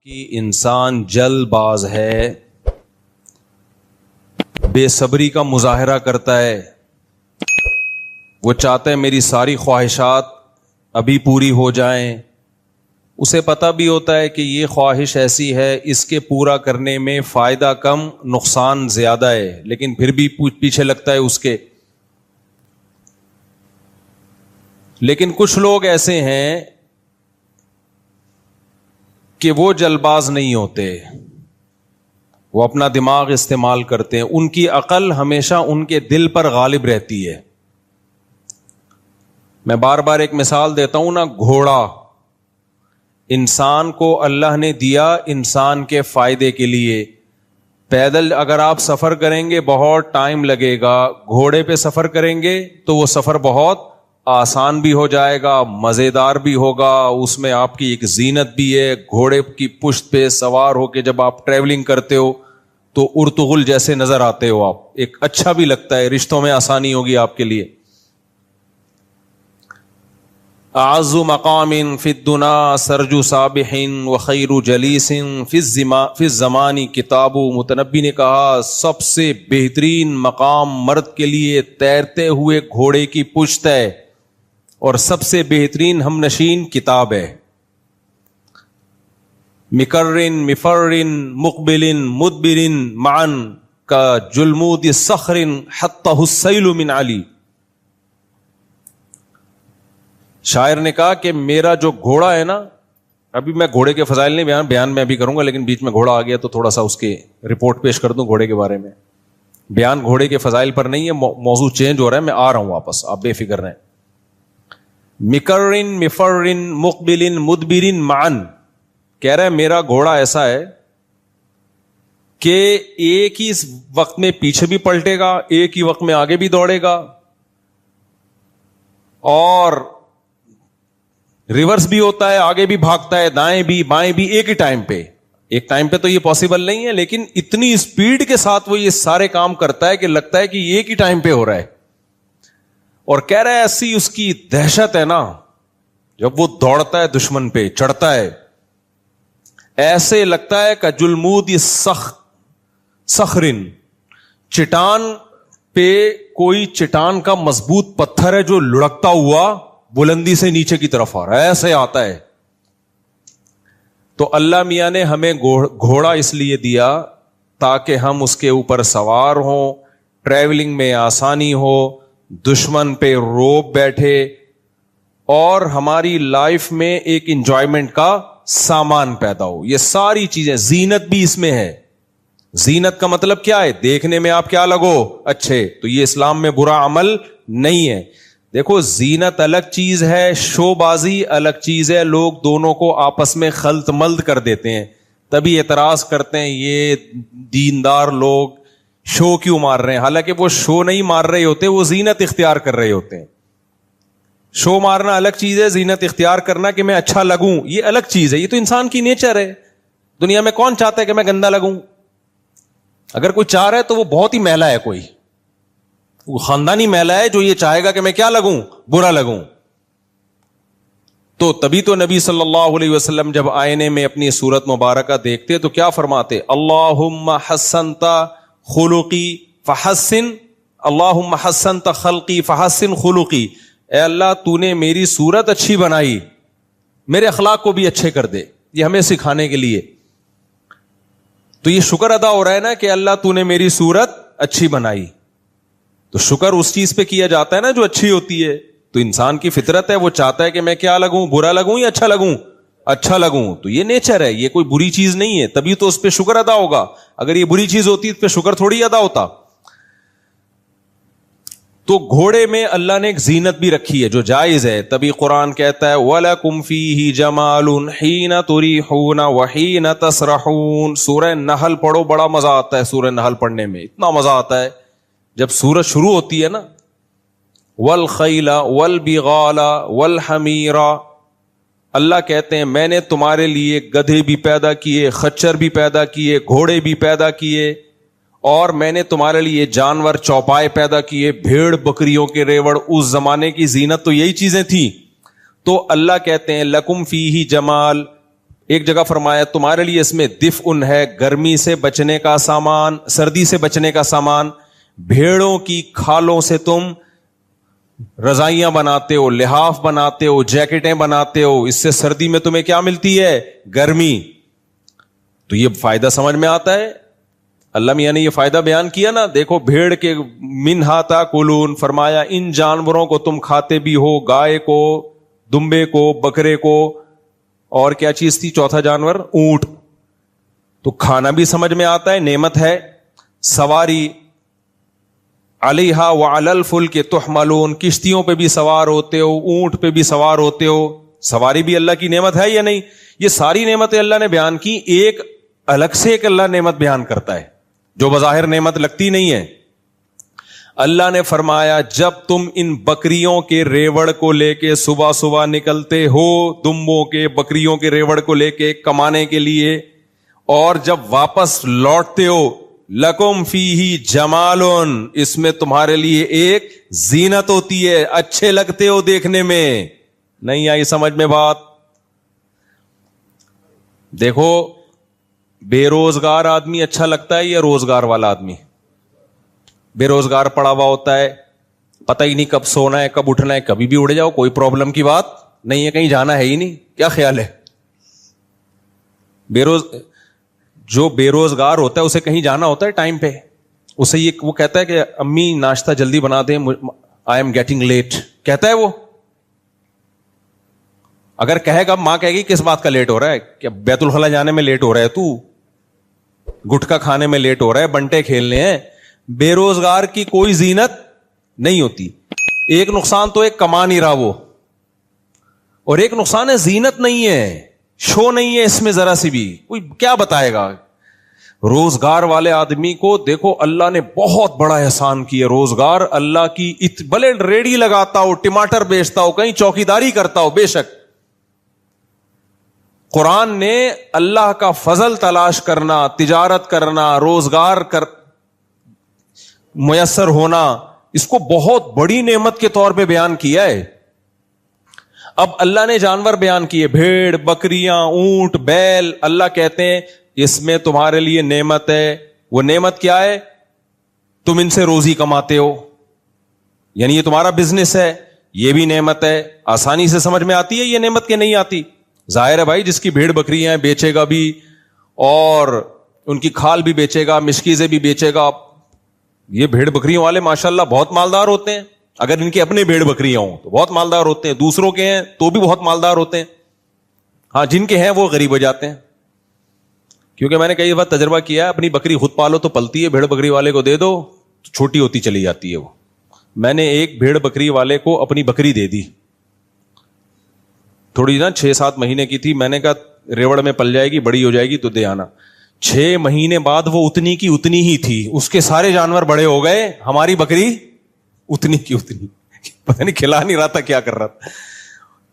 کہ انسان جلد باز ہے، بے صبری کا مظاہرہ کرتا ہے، وہ چاہتا ہے میری ساری خواہشات ابھی پوری ہو جائیں. اسے پتہ بھی ہوتا ہے کہ یہ خواہش ایسی ہے، اس کے پورا کرنے میں فائدہ کم نقصان زیادہ ہے، لیکن پھر بھی پیچھے لگتا ہے اس کے. لیکن کچھ لوگ ایسے ہیں کہ وہ جلد باز نہیں ہوتے، وہ اپنا دماغ استعمال کرتے ہیں، ان کی عقل ہمیشہ ان کے دل پر غالب رہتی ہے. میں بار بار ایک مثال دیتا ہوں نا، گھوڑا انسان کو اللہ نے دیا انسان کے فائدے کے لیے. پیدل اگر آپ سفر کریں گے بہت ٹائم لگے گا، گھوڑے پہ سفر کریں گے تو وہ سفر بہت آسان بھی ہو جائے گا، مزیدار بھی ہوگا، اس میں آپ کی ایک زینت بھی ہے. گھوڑے کی پشت پہ سوار ہو کے جب آپ ٹریولنگ کرتے ہو تو ارطغرل جیسے نظر آتے ہو آپ، ایک اچھا بھی لگتا ہے، رشتوں میں آسانی ہوگی آپ کے لیے. اعز مقام فی الدنا سرج صابح وخیر جلیس فی الزمان کتاب. متنبی نے کہا سب سے بہترین مقام مرد کے لیے تیرتے ہوئے گھوڑے کی پشت ہے، اور سب سے بہترین ہم نشین کتاب ہے. مکرن مفرن مقبلن مدبرن معن کا جلمود صخر حتہ السیل من علی. شاعر نے کہا کہ میرا جو گھوڑا ہے نا، ابھی میں گھوڑے کے فضائل نہیں بیان میں ابھی کروں گا، لیکن بیچ میں گھوڑا آ گیا تو تھوڑا سا اس کے رپورٹ پیش کر دوں گھوڑے کے بارے میں. بیان گھوڑے کے فضائل پر نہیں ہے، موضوع چینج ہو رہا ہے، میں آ رہا ہوں واپس، آپ بے فکر رہیں. مکرن مفرن مقبلن مدبرن معن کہہ رہا ہے میرا گھوڑا ایسا ہے کہ ایک ہی وقت میں پیچھے بھی پلٹے گا، ایک ہی وقت میں آگے بھی دوڑے گا، اور ریورس بھی ہوتا ہے، آگے بھی بھاگتا ہے، دائیں بھی بائیں بھی، ایک ہی ٹائم پہ. ایک ٹائم پہ تو یہ پاسبل نہیں ہے، لیکن اتنی اسپیڈ کے ساتھ وہ یہ سارے کام کرتا ہے کہ لگتا ہے کہ ایک ہی ٹائم پہ ہو رہا ہے. اور کہہ رہا ہے ایسی اس کی دہشت ہے نا، جب وہ دوڑتا ہے دشمن پہ چڑھتا ہے، ایسے لگتا ہے کہ جلمود صخرن، چٹان پہ کوئی چٹان کا مضبوط پتھر ہے جو لڑکتا ہوا بلندی سے نیچے کی طرف آ رہا ہے، ایسے آتا ہے. تو اللہ میاں نے ہمیں گھوڑا اس لیے دیا تاکہ ہم اس کے اوپر سوار ہوں، ٹریولنگ میں آسانی ہو، دشمن پہ روب بیٹھے، اور ہماری لائف میں ایک انجوائمنٹ کا سامان پیدا ہو. یہ ساری چیزیں، زینت بھی اس میں ہے. زینت کا مطلب کیا ہے؟ دیکھنے میں آپ کیا لگو اچھے. تو یہ اسلام میں برا عمل نہیں ہے. دیکھو زینت الگ چیز ہے، شو بازی الگ چیز ہے. لوگ دونوں کو آپس میں خلط ملط کر دیتے ہیں، تبھی اعتراض کرتے ہیں یہ دیندار لوگ شو کیوں مار رہے ہیں. حالانکہ وہ شو نہیں مار رہے ہوتے، وہ زینت اختیار کر رہے ہوتے ہیں. شو مارنا الگ چیز ہے، زینت اختیار کرنا کہ میں اچھا لگوں یہ الگ چیز ہے. یہ تو انسان کی نیچر ہے. دنیا میں کون چاہتا ہے کہ میں گندا لگوں؟ اگر کوئی چاہ رہا ہے تو وہ بہت ہی میلا ہے، کوئی وہ خاندانی میلا ہے جو یہ چاہے گا کہ میں کیا لگوں؟ برا لگوں. تو تبھی تو نبی صلی اللہ علیہ وسلم جب آئینے میں اپنی صورت مبارکہ دیکھتے تو کیا فرماتے؟ اللہم حسنت خلقی فحسن، اللہم حسنت خلقی فحسن خلقی. اے اللہ تو نے میری صورت اچھی بنائی، میرے اخلاق کو بھی اچھے کر دے. یہ ہمیں سکھانے کے لیے. تو یہ شکر ادا ہو رہا ہے نا کہ اللہ تو نے میری صورت اچھی بنائی. تو شکر اس چیز پہ کیا جاتا ہے نا جو اچھی ہوتی ہے. تو انسان کی فطرت ہے، وہ چاہتا ہے کہ میں کیا لگوں؟ برا لگوں یا اچھا لگوں؟ اچھا لگوں. تو یہ نیچر ہے، یہ کوئی بری چیز نہیں ہے، تبھی تو اس پہ شکر ادا ہوگا. اگر یہ بری چیز ہوتی اس پہ شکر تھوڑی ادا ہوتا. تو گھوڑے میں اللہ نے ایک زینت بھی رکھی ہے جو جائز ہے. تبھی قرآن کہتا ہے وَلَكُمْ فِيهِ جَمَالٌ حِينَ تُرِيحُونَ وَحِينَ تَسْرَحُونَ. سورہ نحل پڑھو، بڑا مزہ آتا ہے سورہ نحل پڑھنے میں، اتنا مزہ آتا ہے جب سورج شروع ہوتی ہے نا. وَالْخَيْلَ وَالْبِغَالَ وَالْحَمِيرَ. اللہ کہتے ہیں میں نے تمہارے لیے گدھے بھی پیدا کیے، خچر بھی پیدا کیے، گھوڑے بھی پیدا کیے، اور میں نے تمہارے لیے جانور چوپائے پیدا کیے، بھیڑ بکریوں کے ریوڑ. اس زمانے کی زینت تو یہی چیزیں تھیں. تو اللہ کہتے ہیں لکم فیہ جمال، ایک جگہ فرمایا تمہارے لیے اس میں دفء ہے، گرمی سے بچنے کا سامان، سردی سے بچنے کا سامان. بھیڑوں کی کھالوں سے تم رضائیاں بناتے ہو، لحاف بناتے ہو، جیکٹیں بناتے ہو. اس سے سردی میں تمہیں کیا ملتی ہے؟ گرمی. تو یہ فائدہ سمجھ میں آتا ہے. اللہ میاں نے یہ فائدہ بیان کیا نا. دیکھو بھیڑ کے منہا تاکلون، فرمایا ان جانوروں کو تم کھاتے بھی ہو، گائے کو، دمبے کو، بکرے کو، اور کیا چیز تھی چوتھا جانور؟ اونٹ. تو کھانا بھی سمجھ میں آتا ہے، نعمت ہے. سواری، علیہا وعلی الفلک تحملون، کشتیوں پہ بھی سوار ہوتے ہو، اونٹ پہ بھی سوار ہوتے ہو. سواری بھی اللہ کی نعمت ہے یا نہیں؟ یہ ساری نعمتیں اللہ نے بیان کی. ایک الگ سے ایک اللہ نعمت بیان کرتا ہے جو بظاہر نعمت لگتی نہیں ہے. اللہ نے فرمایا جب تم ان بکریوں کے ریوڑ کو لے کے صبح صبح نکلتے ہو، دمبوں کے، بکریوں کے ریوڑ کو لے کے کمانے کے لیے، اور جب واپس لوٹتے ہو، لکم فیہ جمالن، اس میں تمہارے لیے ایک زینت ہوتی ہے، اچھے لگتے ہو دیکھنے میں. نہیں آئی سمجھ میں بات؟ دیکھو بے روزگار آدمی اچھا لگتا ہے یا روزگار والا آدمی؟ بے روزگار پڑا ہوا ہوتا ہے، پتہ ہی نہیں کب سونا ہے کب اٹھنا ہے، کبھی بھی اڑ جاؤ، کوئی پرابلم کی بات نہیں ہے، کہیں جانا ہے ہی نہیں. کیا خیال ہے؟ جو بے روزگار ہوتا ہے اسے کہیں جانا ہوتا ہے ٹائم پہ، اسے یہ وہ کہتا ہے کہ امی ناشتہ جلدی بنا دیں، آئی ایم گیٹنگ لیٹ، کہتا ہے وہ. اگر کہے گا ماں کہے گی کس بات کا لیٹ ہو رہا ہے؟ کہ بیت الخلا جانے میں لیٹ ہو رہا ہے، تو گٹکا کھانے میں لیٹ ہو رہا ہے، بنٹے کھیلنے ہیں. بے روزگار کی کوئی زینت نہیں ہوتی. ایک نقصان تو ایک کما نہیں رہا وہ، اور ایک نقصان ہے زینت نہیں ہے، شو نہیں ہے اس میں ذرا سی بھی. کوئی کیا بتائے گا؟ روزگار والے آدمی کو دیکھو اللہ نے بہت بڑا احسان کیا. روزگار اللہ کی، بھلے ریڑھی لگاتا ہو، ٹماٹر بیچتا ہو، کہیں چوکیداری کرتا ہو، بے شک قرآن نے اللہ کا فضل تلاش کرنا، تجارت کرنا، روزگار میسر ہونا، اس کو بہت بڑی نعمت کے طور پہ بیان کیا ہے. اب اللہ نے جانور بیان کیے، بھیڑ، بکریاں، اونٹ، بیل. اللہ کہتے ہیں اس میں تمہارے لیے نعمت ہے. وہ نعمت کیا ہے؟ تم ان سے روزی کماتے ہو، یعنی یہ تمہارا بزنس ہے. یہ بھی نعمت ہے. آسانی سے سمجھ میں آتی ہے یہ نعمت کہ نہیں آتی؟ ظاہر ہے بھائی، جس کی بھیڑ بکریاں ہیں بیچے گا بھی، اور ان کی کھال بھی بیچے گا، مشکیزیں بھی بیچے گا. یہ بھیڑ بکریوں والے ماشاءاللہ بہت مالدار ہوتے ہیں. اگر ان کے اپنے بھیڑ بکریاں ہوں تو بہت مالدار ہوتے ہیں، دوسروں کے ہیں تو بھی بہت مالدار ہوتے ہیں. ہاں جن کے ہیں وہ غریب ہو جاتے ہیں. کیونکہ میں نے کئی بار تجربہ کیا ہے، اپنی بکری خود پالو تو پلتی ہے، بھیڑ بکری والے کو دے دو تو چھوٹی ہوتی چلی جاتی ہے وہ. میں نے ایک بھیڑ بکری والے کو اپنی بکری دے دی، تھوڑی نا 6-7 مہینے کی تھی. میں نے کہا ریوڑ میں پل جائے گی، بڑی ہو جائے گی تو دے آنا. 6 مہینے بعد وہ اتنی کی اتنی ہی تھی. اس کے سارے جانور بڑے ہو گئے، ہماری بکری اتنی کی اتنی. پتہ نہیں کھلا نہیں رہا تھا کیا کر رہا تھا.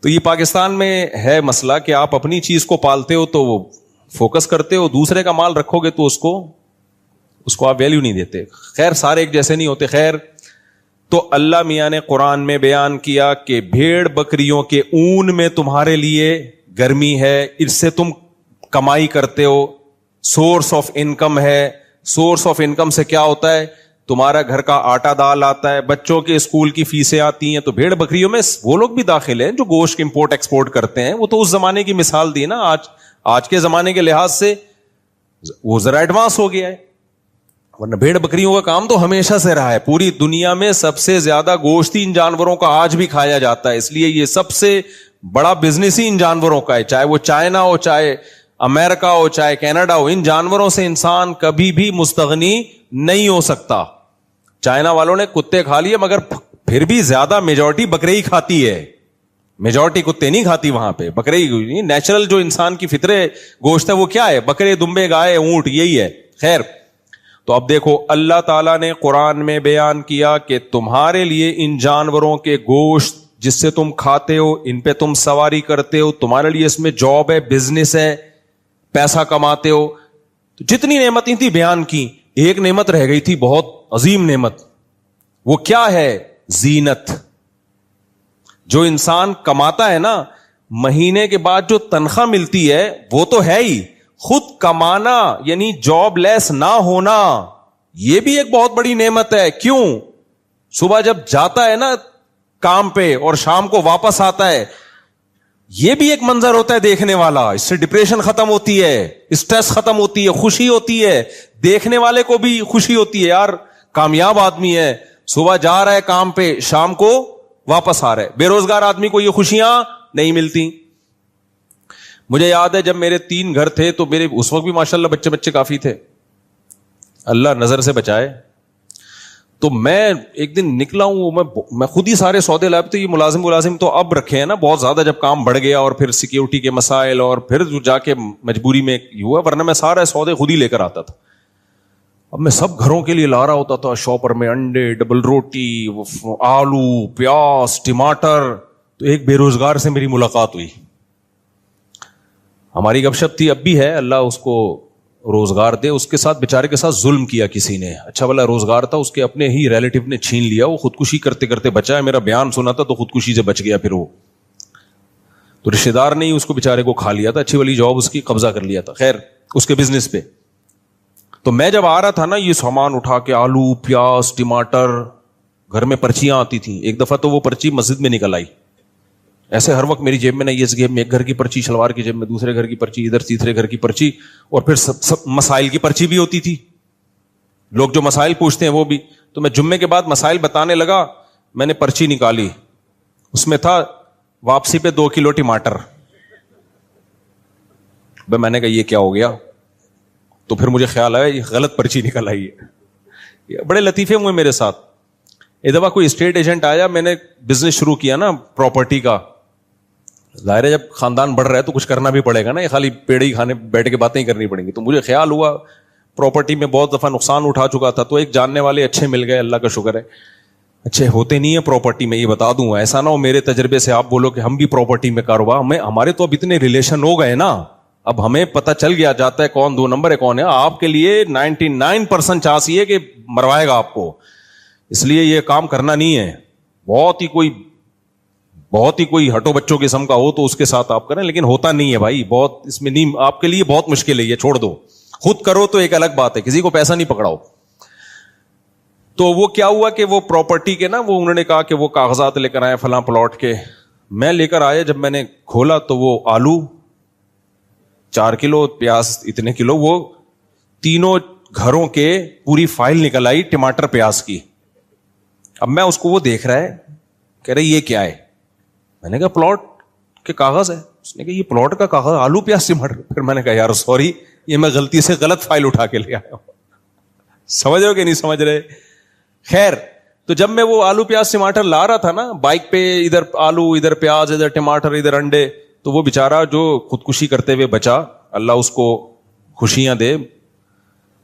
تو یہ پاکستان میں ہے مسئلہ کہ آپ اپنی چیز کو پالتے ہو تو وہ فوکس کرتے ہو، دوسرے کا مال رکھو گے تو اس کو آپ ویلیو نہیں دیتے. خیر سارے ایک جیسے نہیں ہوتے. خیر تو اللہ میاں نے قرآن میں بیان کیا کہ بھیڑ بکریوں کے اون میں تمہارے لیے گرمی ہے، اس سے تم کمائی کرتے ہو، سورس آف انکم ہے. سورس آف انکم سے کیا ہوتا ہے؟ تمہارا گھر کا آٹا دال آتا ہے، بچوں کے اسکول کی فیسیں آتی ہیں. تو بھیڑ بکریوں میں وہ لوگ بھی داخل ہیں جو گوشت امپورٹ ایکسپورٹ کرتے ہیں. وہ تو اس زمانے کی مثال دی نا. آج کے زمانے کے لحاظ سے وہ ذرا ایڈوانس ہو گیا ہے، ورنہ بھیڑ بکریوں کا کام تو ہمیشہ سے رہا ہے. پوری دنیا میں سب سے زیادہ گوشت ان جانوروں کا آج بھی کھایا جاتا ہے. اس لیے یہ سب سے بڑا بزنس ہی ان جانوروں کا ہے، چاہے وہ چائنا ہو، چاہے امریکہ ہو، چاہے کینیڈا ہو. ان جانوروں سے انسان کبھی بھی مستغنی نہیں ہو سکتا. چائنا والوں نے کتے کھا لیے، مگر پھر بھی زیادہ میجورٹی بکرے ہی کھاتی ہے. میجورٹی کتے نہیں کھاتی وہاں پہ، بکرے ہی. نیچرل جو انسان کی فطرے گوشت ہے وہ کیا ہے؟ بکرے، دمبے، گائے، اونٹ، یہی ہے. خیر تو اب دیکھو اللہ تعالیٰ نے قرآن میں بیان کیا کہ تمہارے لیے ان جانوروں کے گوشت جس سے تم کھاتے ہو، ان پہ تم سواری کرتے ہو، تمہارے لیے اس میں جاب ہے، بزنس ہے، پیسہ کماتے ہو. تو جتنی نعمتیں تھی بیان کی، ایک نعمت رہ گئی تھی بہت عظیم نعمت. وہ کیا ہے؟ زینت. جو انسان کماتا ہے نا، مہینے کے بعد جو تنخواہ ملتی ہے وہ تو ہے ہی, خود کمانا یعنی جاب لیس نہ ہونا یہ بھی ایک بہت بڑی نعمت ہے. کیوں؟ صبح جب جاتا ہے نا کام پہ اور شام کو واپس آتا ہے, یہ بھی ایک منظر ہوتا ہے دیکھنے والا. اس سے ڈپریشن ختم ہوتی ہے, اسٹریس ختم ہوتی ہے, خوشی ہوتی ہے, دیکھنے والے کو بھی خوشی ہوتی ہے, یار کامیاب آدمی ہے, صبح جا رہا ہے کام پہ, شام کو واپس آ رہا ہے. بے روزگار آدمی کو یہ خوشیاں نہیں ملتی. مجھے یاد ہے جب میرے 3 گھر تھے تو میرے اس وقت بھی ماشاءاللہ بچے کافی تھے, اللہ نظر سے بچائے. تو میں ایک دن نکلا ہوں, میں خود ہی سارے سودے لائے. تو یہ ملازم تو اب رکھے ہیں نا بہت زیادہ, جب کام بڑھ گیا اور پھر سیکیورٹی کے مسائل اور پھر جا کے مجبوری میں ہوا, ورنہ میں سارے سودے خود ہی لے کر آتا تھا. اب میں سب گھروں کے لیے لا رہا ہوتا تھا, شاپر میں انڈے, ڈبل روٹی, آلو, پیاز, ٹماٹر. تو ایک بے روزگار سے میری ملاقات ہوئی. ہماری گپ شپ تھی, اب بھی ہے, اللہ اس کو روزگار دے. اس کے ساتھ بیچارے کے ساتھ ظلم کیا کسی نے, اچھا والا روزگار تھا, اس کے اپنے ہی ریلیٹو نے چھین لیا. وہ خودکشی کرتے کرتے بچا ہے, میرا بیان سنا تھا تو خودکشی سے بچ گیا. پھر وہ تو رشتے دار نے ہی اس کو بیچارے کو کھا لیا تھا, اچھی والی جاب اس کی قبضہ کر لیا تھا. خیر اس کے بزنس پہ. تو میں جب آ رہا تھا نا, یہ سامان اٹھا کے, آلو, پیاز, ٹماٹر, گھر میں پرچیاں آتی تھیں. ایک دفعہ تو وہ پرچی مسجد میں نکل آئی. ایسے ہر وقت میری جیب میں نہیں, اس جیب میں ایک گھر کی پرچی, شلوار کی جیب میں دوسرے گھر کی پرچی, ادھر تیسرے گھر کی پرچی, اور پھر سب مسائل کی پرچی بھی ہوتی تھی. لوگ جو مسائل پوچھتے ہیں وہ بھی. تو میں جمعے کے بعد مسائل بتانے لگا, میں نے پرچی نکالی, اس میں تھا واپسی پہ 2 کلو ٹماٹر. میں نے کہا یہ کیا ہو گیا؟ تو پھر مجھے خیال آیا یہ غلط پرچی نکل آئی ہے. بڑے لطیفے ہوئے میرے ساتھ. ایک دفعہ کوئی اسٹیٹ ایجنٹ آیا, میں نے بزنس شروع کیا نا پراپرٹی کا. ظاہر ہے جب خاندان بڑھ رہا ہے تو کچھ کرنا بھی پڑے گا نا, یہ خالی پیڑ ہی کھانے بیٹھ کے باتیں ہی کرنی پڑیں گی. تو مجھے خیال ہوا پراپرٹی میں بہت دفعہ نقصان اٹھا چکا تھا, تو ایک جاننے والے اچھے مل گئے, اللہ کا شکر ہے. اچھے ہوتے نہیں ہیں پراپرٹی میں, یہ بتا دوں, ایسا نہ ہو میرے تجربے سے آپ بولو کہ ہم بھی پراپرٹی میں کاروبار, ہمارے تو اب اتنے ریلیشن ہو گئے نا, اب ہمیں پتہ چل گیا جاتا ہے کون 2 نمبر ہے کون ہے. آپ کے لیے 99% چانس یہ کہ مروائے گا آپ کو, اس لیے یہ کام کرنا نہیں ہے. بہت ہی کوئی ہٹو بچوں قسم کا ہو تو اس کے ساتھ آپ کریں, لیکن ہوتا نہیں ہے بھائی, بہت اس میں نہیں, آپ کے لیے بہت مشکل ہے, یہ چھوڑ دو. خود کرو تو ایک الگ بات ہے, کسی کو پیسہ نہیں پکڑاؤ. تو وہ کیا ہوا کہ وہ پراپرٹی کے نا, وہ انہوں نے کہا کہ وہ کاغذات لے کر آئے فلاں پلاٹ کے. میں لے کر آیا, جب میں نے کھولا تو وہ آلو 4 کلو, پیاز اتنے کلو, وہ تینوں گھروں کے پوری فائل نکل آئی ٹماٹر پیاز کی. اب میں اس کو, وہ دیکھ رہا ہے, کہہ رہے یہ کیا ہے؟ میں نے کہا پلاٹ کے کاغذ ہے. اس نے کہا یہ پلاٹ کا کاغذ, آلو پیاز ٹماٹر. پھر میں نے کہا یار سوری, یہ میں غلطی سے غلط فائل اٹھا کے لے آیا ہوں. سمجھ رہے ہو کہ نہیں سمجھ رہے؟ خیر, تو جب میں وہ آلو پیاز ٹماٹر لا رہا تھا نا بائک پہ, ادھر آلو ادھر پیاز ادھر ٹماٹر ادھر انڈے, تو وہ بیچارہ جو خودکشی کرتے ہوئے بچا, اللہ اس کو خوشیاں دے,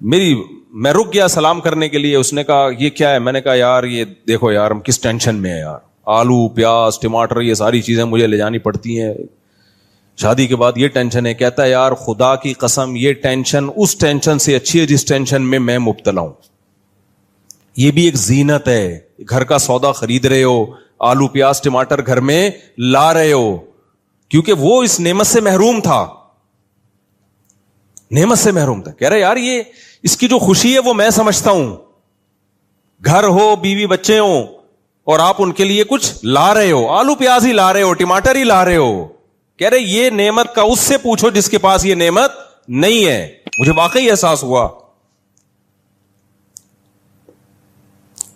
میں رک گیا سلام کرنے کے لیے. اس نے کہا یہ کیا ہے؟ میں نے کہا یار یہ دیکھو یار, ہم کس ٹینشن میں ہیں یار, آلو پیاز ٹماٹر یہ ساری چیزیں مجھے لے جانی پڑتی ہیں, شادی کے بعد یہ ٹینشن ہے. کہتا ہے یار خدا کی قسم یہ ٹینشن اس ٹینشن سے اچھی ہے جس ٹینشن میں مبتلا ہوں. یہ بھی ایک زینت ہے, گھر کا سودا خرید رہے ہو, آلو پیاز ٹماٹر گھر میں لا رہے ہو, کیونکہ وہ اس نعمت سے محروم تھا, نعمت سے محروم تھا. کہہ رہے یار یہ اس کی جو خوشی ہے وہ میں سمجھتا ہوں. گھر ہو, بیوی بچے ہوں, اور آپ ان کے لیے کچھ لا رہے ہو, آلو پیاز ہی لا رہے ہو, ٹماٹر ہی لا رہے ہو. کہہ رہے یہ نعمت کا اس سے پوچھو جس کے پاس یہ نعمت نہیں ہے. مجھے واقعی احساس ہوا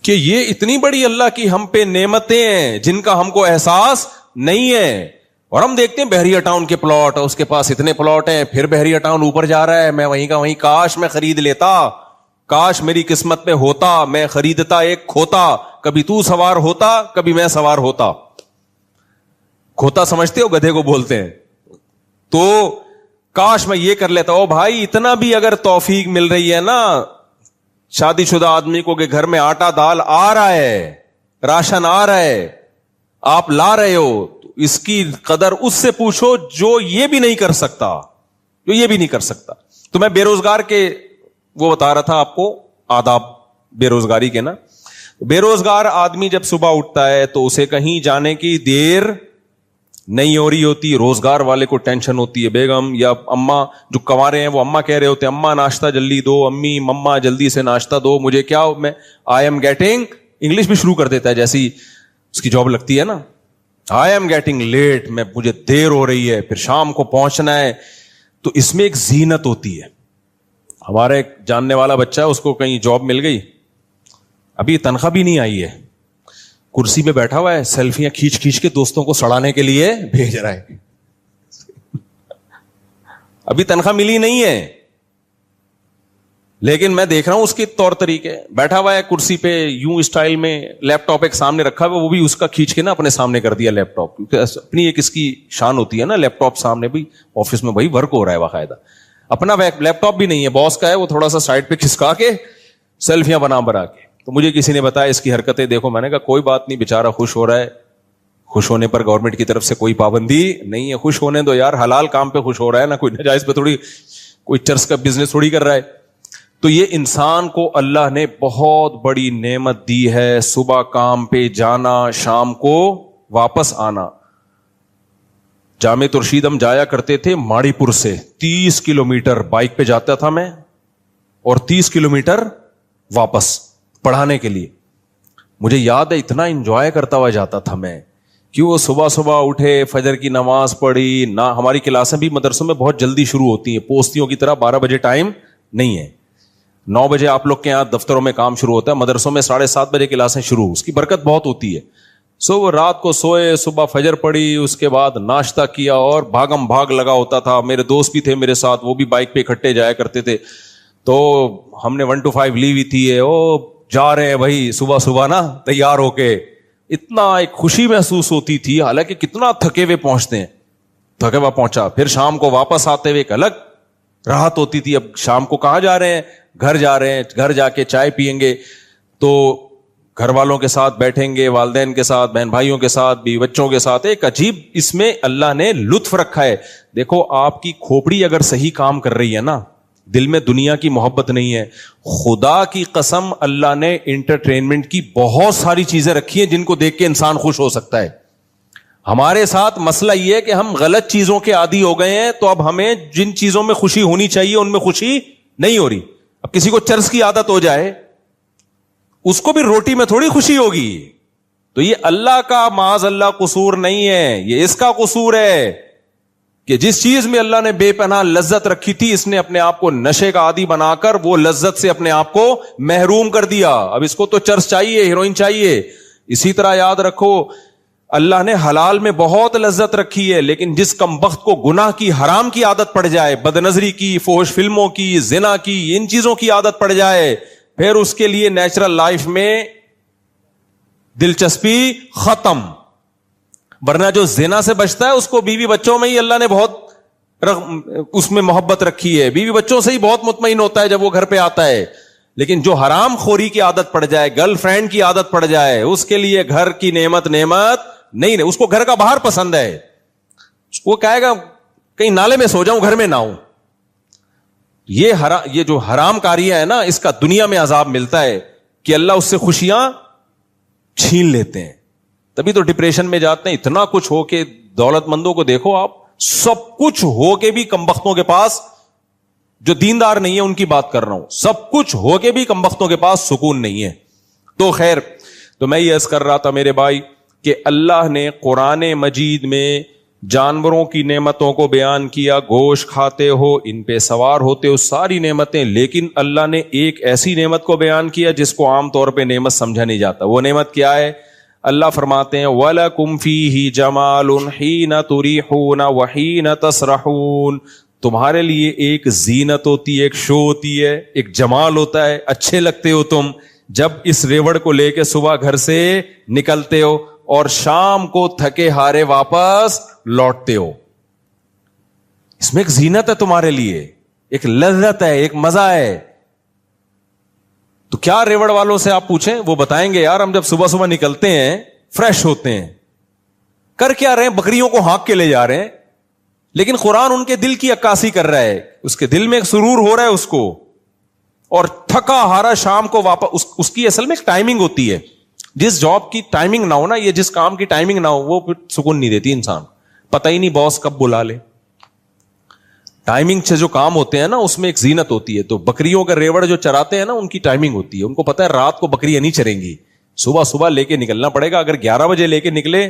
کہ یہ اتنی بڑی اللہ کی ہم پہ نعمتیں ہیں جن کا ہم کو احساس نہیں ہے. اور ہم دیکھتے ہیں بحریہ ٹاؤن کے پلاٹ, اس کے پاس اتنے پلاٹ ہیں, پھر بحریہ ٹاؤن اوپر جا رہا ہے, میں وہیں کا وہیں, کاش میں خرید لیتا, کاش میری قسمت میں ہوتا, میں خریدتا ایک کھوتا, کبھی تو سوار ہوتا کبھی میں سوار ہوتا. کھوتا سمجھتے ہو, گدھے کو بولتے ہیں. تو کاش میں یہ کر لیتا. او بھائی اتنا بھی اگر توفیق مل رہی ہے نا شادی شدہ آدمی کو کہ گھر میں آٹا دال آ رہا ہے, راشن آ رہا ہے, آپ لا رہے ہو, تو اس کی قدر اس سے پوچھو جو یہ بھی نہیں کر سکتا, جو یہ بھی نہیں کر سکتا. تو میں بے روزگار کے وہ بتا رہا تھا آپ کو آداب بے روزگاری کے نا. بے روزگار آدمی جب صبح اٹھتا ہے تو اسے کہیں جانے کی دیر نہیں ہو رہی ہوتی, روزگار والے کو ٹینشن ہوتی ہے, بیگم یا اماں جو کما رہے ہیں وہ اماں کہہ رہے ہوتے ہیں اماں ناشتہ جلدی دو, امی مما جلدی سے ناشتہ دو مجھے, کیا میں آئی ایم گیٹنگ, انگلش بھی شروع کر دیتا ہے جیسی اس کی جاب لگتی ہے نا, آئی ایم گیٹنگ لیٹ, میں مجھے دیر ہو رہی ہے, پھر شام کو پہنچنا ہے. تو اس میں ایک زینت ہوتی ہے. ہمارا ایک جاننے والا بچہ ہے, اس کو کہیں جاب مل گئی, ابھی تنخواہ بھی نہیں آئی ہے, کرسی پہ بیٹھا ہوا ہے, سیلفیاں کھینچ کھینچ کے دوستوں کو سڑانے کے لیے بھیج رہا ہے, ابھی تنخواہ ملی نہیں ہے, لیکن میں دیکھ رہا ہوں اس کے طور طریقے, بیٹھا ہوا ہے کرسی پہ یوں اسٹائل میں, لیپ ٹاپ ایک سامنے رکھا ہوا, وہ بھی اس کا کھینچ کے نا اپنے سامنے کر دیا لیپ ٹاپ, کیونکہ اپنی ایک اس کی شان ہوتی ہے نا, لیپ ٹاپ سامنے بھی, آفس میں بھائی ورک ہو رہا ہے باقاعدہ, اپنا لیپ ٹاپ بھی نہیں ہے, باس کا ہے, وہ تھوڑا سا سائڈ پہ کھسکا کے سیلفیاں بنا کے. تو مجھے کسی نے بتایا اس کی حرکتیں دیکھو, میں نے کہا کوئی بات نہیں, بیچارہ خوش ہو رہا ہے, خوش ہونے پر گورنمنٹ کی طرف سے کوئی پابندی نہیں ہے, خوش ہونے دو یار, حلال کام پہ خوش ہو رہا ہے نا, کوئی ناجائز پہ تھوڑی, کوئی چرس کا بزنس تھوڑی کر رہا ہے. تو یہ انسان کو اللہ نے بہت بڑی نعمت دی ہے, صبح کام پہ جانا, شام کو واپس آنا. جامع ترشید ہم جایا کرتے تھے ماڑی پور سے, 30 کلومیٹر بائک پہ جاتا تھا میں, اور 30 کلومیٹر واپس پڑھانے کے لیے. مجھے یاد ہے اتنا انجوائے کرتا ہوا جاتا تھا میں, کیوں صبح صبح اٹھے, فجر کی نماز پڑھی نہ, ہماری کلاسیں بھی مدرسوں میں بہت جلدی شروع ہوتی ہیں, پوستیوں کی طرح 12 بجے ٹائم نہیں ہے, 9 بجے آپ لوگ کے یہاں دفتروں میں کام شروع ہوتا ہے, مدرسوں میں 7:30 بجے کلاسیں شروع, اس کی برکت بہت ہوتی ہے. وہ رات کو سوئے, صبح فجر پڑی, اس کے بعد ناشتہ کیا, اور بھاگم بھاگ لگا ہوتا تھا. میرے دوست بھی تھے میرے ساتھ, وہ بھی بائک پہ اکٹھے جایا کرتے تھے, تو ہم نے 1 to 5 لی ہوئی تھی, او جا رہے ہیں بھائی صبح صبح نا تیار ہو کے, اتنا ایک خوشی محسوس ہوتی تھی, حالانکہ کتنا تھکے ہوئے پہنچتے ہیں, تھکے ہوا پہنچا, پھر شام کو واپس آتے ہوئے ایک الگ راحت ہوتی تھی. اب شام کو کہاں جا رہے ہیں, گھر جا رہے ہیں, گھر جا کے چائے پیئیں گے, تو گھر والوں کے ساتھ بیٹھیں گے, والدین کے ساتھ, بہن بھائیوں کے ساتھ, بیوی بچوں کے ساتھ. ایک عجیب اس میں اللہ نے لطف رکھا ہے. دیکھو آپ کی کھوپڑی اگر صحیح کام کر رہی ہے نا, دل میں دنیا کی محبت نہیں ہے, خدا کی قسم اللہ نے انٹرٹینمنٹ کی بہت ساری چیزیں رکھی ہیں جن کو دیکھ کے انسان خوش ہو سکتا ہے. ہمارے ساتھ مسئلہ یہ ہے کہ ہم غلط چیزوں کے عادی ہو گئے ہیں, تو اب ہمیں جن چیزوں میں خوشی ہونی چاہیے ان میں خوشی نہیں ہو رہی. اب کسی کو چرس کی عادت ہو جائے, اس کو بھی روٹی میں تھوڑی خوشی ہوگی. تو یہ اللہ کا معاذ اللہ قصور نہیں ہے, یہ اس کا قصور ہے کہ جس چیز میں اللہ نے بے پناہ لذت رکھی تھی, اس نے اپنے آپ کو نشے کا عادی بنا کر وہ لذت سے اپنے آپ کو محروم کر دیا. اب اس کو تو چرس چاہیے, ہیروئن چاہیے. اسی طرح یاد رکھو اللہ نے حلال میں بہت لذت رکھی ہے, لیکن جس کمبخت کو گناہ کی, حرام کی عادت پڑ جائے, بد نظری کی, فحش فلموں کی, زنا کی, ان چیزوں کی عادت پڑ جائے, پھر اس کے لیے نیچرل لائف میں دلچسپی ختم. ورنہ جو زنا سے بچتا ہے اس کو بیوی بچوں میں ہی اللہ نے بہت اس میں محبت رکھی ہے, بیوی بچوں سے ہی بہت مطمئن ہوتا ہے جب وہ گھر پہ آتا ہے. لیکن جو حرام خوری کی عادت پڑ جائے, گرل فرینڈ کی عادت پڑ جائے, اس کے لیے گھر کی نعمت نہیں, اس کو گھر کا باہر پسند ہے. وہ کہے گا کہیں نالے میں سو جاؤں, گھر میں نہ ہوں. یہ جو حرام کاریاں ہے نا, اس کا دنیا میں عذاب ملتا ہے کہ اللہ اس سے خوشیاں چھین لیتے ہیں. تبھی تو ڈپریشن میں جاتے ہیں. اتنا کچھ ہو کے, دولت مندوں کو دیکھو آپ, سب کچھ ہو کے بھی کمبختوں کے پاس, جو دیندار نہیں ہے ان کی بات کر رہا ہوں, سب کچھ ہو کے بھی کمبختوں کے پاس سکون نہیں ہے. تو خیر, تو میں یہ عرض کر رہا تھا میرے بھائی کہ اللہ نے قرآن مجید میں جانوروں کی نعمتوں کو بیان کیا, گوشت کھاتے ہو, ان پہ سوار ہوتے ہو, ساری نعمتیں. لیکن اللہ نے ایک ایسی نعمت کو بیان کیا جس کو عام طور پہ نعمت سمجھا نہیں جاتا. وہ نعمت کیا ہے؟ اللہ فرماتے ہیں وَلَكُمْ فِيهِ جَمَالٌ حِينَ تُرِيحُونَ وَحِينَ تَسْرَحُونَ. تمہارے لیے ایک زینت ہوتی ہے, ایک شو ہوتی ہے, ایک جمال ہوتا ہے, اچھے لگتے ہو تم جب اس ریوڑ کو لے کے صبح گھر سے نکلتے ہو اور شام کو تھکے ہارے واپس لوٹتے ہو. اس میں ایک زینت ہے تمہارے لیے, ایک لذت ہے, ایک مزہ ہے. تو کیا ریوڑ والوں سے آپ پوچھیں, وہ بتائیں گے یار ہم جب صبح صبح نکلتے ہیں فریش ہوتے ہیں. کر کیا رہے ہیں؟ بکریوں کو ہانک کے لے جا رہے ہیں. لیکن قرآن ان کے دل کی عکاسی کر رہا ہے, اس کے دل میں ایک سرور ہو رہا ہے اس کو, اور تھکا ہارا شام کو واپس. اس کی اصل میں ایک ٹائمنگ ہوتی ہے. جس جاب کی ٹائمنگ نہ ہو نا, یہ جس کام کی ٹائمنگ نہ ہو, وہ پھر سکون نہیں دیتی انسان. پتہ ہی نہیں باس کب بلا لے. ٹائمنگ سے جو کام ہوتے ہیں نا اس میں ایک زینت ہوتی ہے. تو بکریوں کا ریوڑ جو چراتے ہیں نا ان کی ٹائمنگ ہوتی ہے. ان کو پتہ ہے رات کو بکریاں نہیں چریں گی, صبح صبح لے کے نکلنا پڑے گا. اگر 11 بجے لے کے نکلے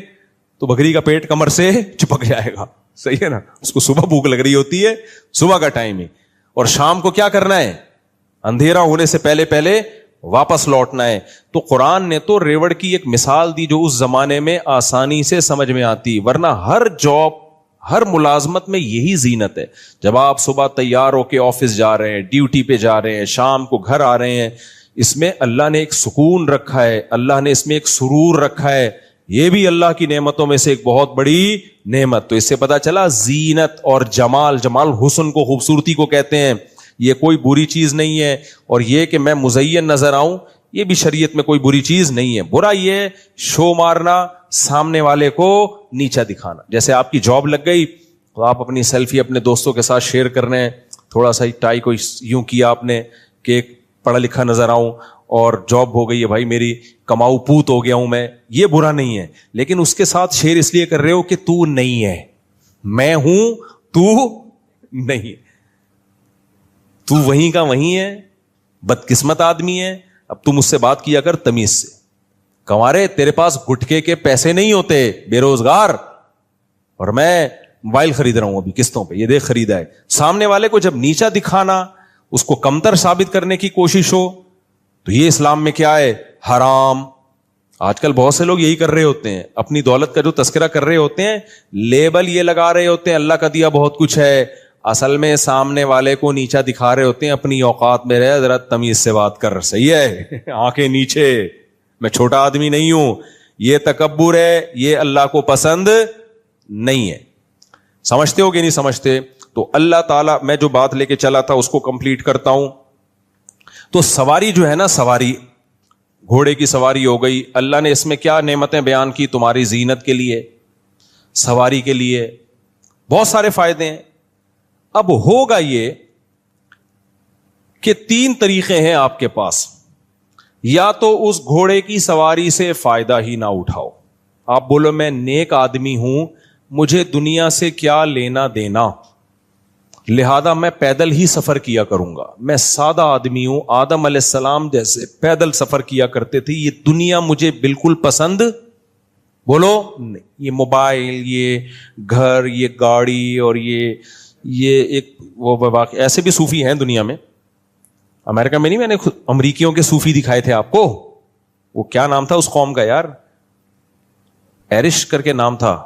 تو بکری کا پیٹ کمر سے چپک جائے گا. صحیح ہے نا, اس کو صبح بھوک لگ رہی ہوتی ہے, صبح کا ٹائم ہے. اور شام کو کیا کرنا ہے, اندھیرا ہونے سے پہلے پہلے واپس لوٹنا ہے. تو قرآن نے تو ریوڑ کی ایک مثال دی جو اس زمانے میں آسانی سے سمجھ میں آتی, ورنہ ہر جاب ہر ملازمت میں یہی زینت ہے. جب آپ صبح تیار ہو کے آفس جا رہے ہیں, ڈیوٹی پہ جا رہے ہیں, شام کو گھر آ رہے ہیں, اس میں اللہ نے ایک سکون رکھا ہے, اللہ نے اس میں ایک سرور رکھا ہے. یہ بھی اللہ کی نعمتوں میں سے ایک بہت بڑی نعمت. تو اس سے پتا چلا زینت اور جمال, جمال حسن کو, خوبصورتی کو کہتے ہیں, یہ کوئی بری چیز نہیں ہے. اور یہ کہ میں مزین نظر آؤں یہ بھی شریعت میں کوئی بری چیز نہیں ہے. برا یہ شو مارنا, سامنے والے کو نیچا دکھانا. جیسے آپ کی جاب لگ گئی تو آپ اپنی سیلفی اپنے دوستوں کے ساتھ شیئر کر رہے ہیں, تھوڑا سا ٹائی کو یوں کیا آپ نے کہ پڑھا لکھا نظر آؤں, اور جاب ہو گئی ہے بھائی میری, کماؤ پوت ہو گیا ہوں میں. یہ برا نہیں ہے, لیکن اس کے ساتھ شیئر اس لیے کر رہے ہو کہ تو نہیں ہے, میں ہوں تو نہیں, تو وہیں کا وہیں ہے, بدقسمت آدمی ہے. اب تو مجھ سے بات کیا کر تمیز سے. کنوارے تیرے پاس گٹکے کے پیسے نہیں ہوتے, بے روزگار, اور میں موبائل خرید رہا ہوں ابھی قسطوں پہ, یہ دیکھ خریدا ہے. سامنے والے کو جب نیچا دکھانا, اس کو کمتر ثابت کرنے کی کوشش ہو, تو یہ اسلام میں کیا ہے, حرام. آج کل بہت سے لوگ یہی کر رہے ہوتے ہیں, اپنی دولت کا جو تذکرہ کر رہے ہوتے ہیں, لیبل یہ لگا رہے ہوتے ہیں اللہ کا دیا بہت کچھ ہے, اصل میں سامنے والے کو نیچا دکھا رہے ہوتے ہیں. اپنی اوقات میں رہے, ذرا تمیز سے بات کر. صحیح ہے, آنکھیں نیچے, میں چھوٹا آدمی نہیں ہوں. یہ تکبر ہے, یہ اللہ کو پسند نہیں ہے. سمجھتے ہو کہ نہیں سمجھتے؟ تو اللہ تعالیٰ, میں جو بات لے کے چلا تھا اس کو کمپلیٹ کرتا ہوں. تو سواری جو ہے نا, سواری, گھوڑے کی سواری ہو گئی. اللہ نے اس میں کیا نعمتیں بیان کی تمہاری زینت کے لیے, سواری کے لیے, بہت سارے فائدے ہیں. اب ہوگا یہ کہ 3 طریقے ہیں آپ کے پاس. یا تو اس گھوڑے کی سواری سے فائدہ ہی نہ اٹھاؤ. آپ بولو میں نیک آدمی ہوں, مجھے دنیا سے کیا لینا دینا, لہذا میں پیدل ہی سفر کیا کروں گا. میں سادہ آدمی ہوں, آدم علیہ السلام جیسے پیدل سفر کیا کرتے تھے, یہ دنیا مجھے بالکل پسند, بولو نہیں. یہ موبائل, یہ گھر, یہ گاڑی, اور یہ ایک وہ ایسے بھی صوفی ہیں دنیا میں. امریکہ میں نہیں, میں نے امریکیوں کے صوفی دکھائے تھے آپ کو. وہ کیا نام تھا اس قوم کا یار, ایرش کر کے نام تھا,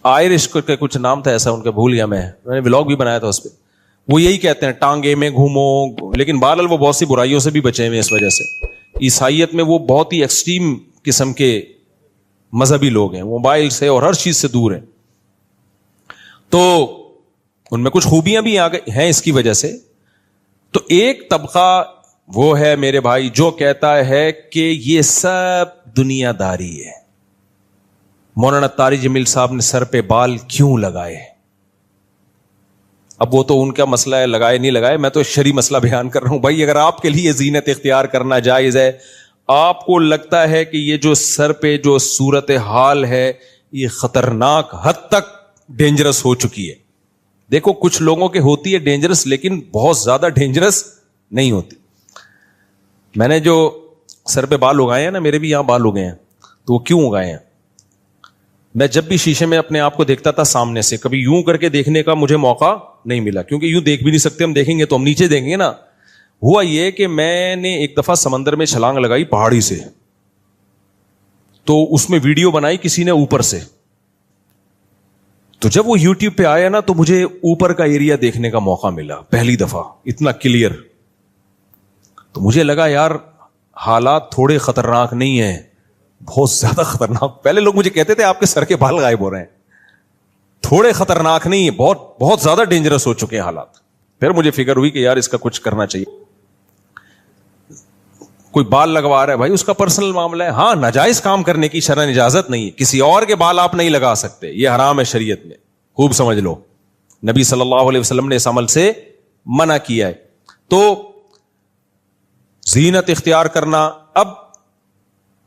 آئرش کر کے کچھ نام تھا ایسا ان کا, بھول گیا میں نے ولاگ بھی بنایا تھا اس پہ. وہ یہی کہتے ہیں ٹانگے میں گھومو, لیکن بہرحال وہ بہت سی برائیوں سے بھی بچے ہوئے اس وجہ سے. عیسائیت میں وہ بہت ہی ایکسٹریم قسم کے مذہبی لوگ ہیں, موبائل سے اور ہر چیز سے دور ہیں. تو ان میں کچھ خوبیاں بھی ہیں اس کی وجہ سے. تو ایک طبقہ وہ ہے میرے بھائی جو کہتا ہے کہ یہ سب دنیا داری ہے. مولانا طارق جمیل صاحب نے سر پہ بال کیوں لگائے؟ اب وہ تو ان کا مسئلہ ہے, لگائے نہیں لگائے, میں تو شرعی مسئلہ بیان کر رہا ہوں. بھائی اگر آپ کے لیے زینت اختیار کرنا جائز ہے, آپ کو لگتا ہے کہ یہ جو سر پہ جو صورت حال ہے یہ خطرناک حد تک ڈینجرس ہو چکی ہے. دیکھو کچھ لوگوں کے ہوتی ہے ڈینجرس, لیکن بہت زیادہ ڈینجرس نہیں ہوتی. میں نے جو سر پہ بال اگائے ہیں نا, میرے بھی یہاں بال اگائے ہیں, تو وہ کیوں اگائے ہیں؟ میں جب بھی شیشے میں اپنے آپ کو دیکھتا تھا سامنے سے, کبھی یوں کر کے دیکھنے کا مجھے موقع نہیں ملا, کیونکہ یوں دیکھ بھی نہیں سکتے, ہم دیکھیں گے تو ہم نیچے دیکھیں گے نا. ہوا یہ کہ میں نے ایک دفعہ سمندر میں چھلانگ لگائی پہاڑی سے, تو اس میں ویڈیو بنائی کسی نے اوپر سے. تو جب وہ یوٹیوب پہ آیا نا تو مجھے اوپر کا ایریا دیکھنے کا موقع ملا پہلی دفعہ, اتنا کلیئر. تو مجھے لگا یار حالات تھوڑے خطرناک نہیں ہیں, بہت زیادہ خطرناک. پہلے لوگ مجھے کہتے تھے آپ کے سر کے بال غائب ہو رہے ہیں, تھوڑے خطرناک نہیں ہے, بہت بہت زیادہ ڈینجرس ہو چکے ہیں حالات. پھر مجھے فکر ہوئی کہ یار اس کا کچھ کرنا چاہیے. کوئی بال لگوا رہا ہے بھائی, اس کا پرسنل معاملہ ہے. ہاں ناجائز کام کرنے کی شرعاً اجازت نہیں ہے, کسی اور کے بال آپ نہیں لگا سکتے, یہ حرام ہے شریعت میں, خوب سمجھ لو. نبی صلی اللہ علیہ وسلم نے اس عمل سے منع کیا ہے. تو زینت اختیار کرنا, اب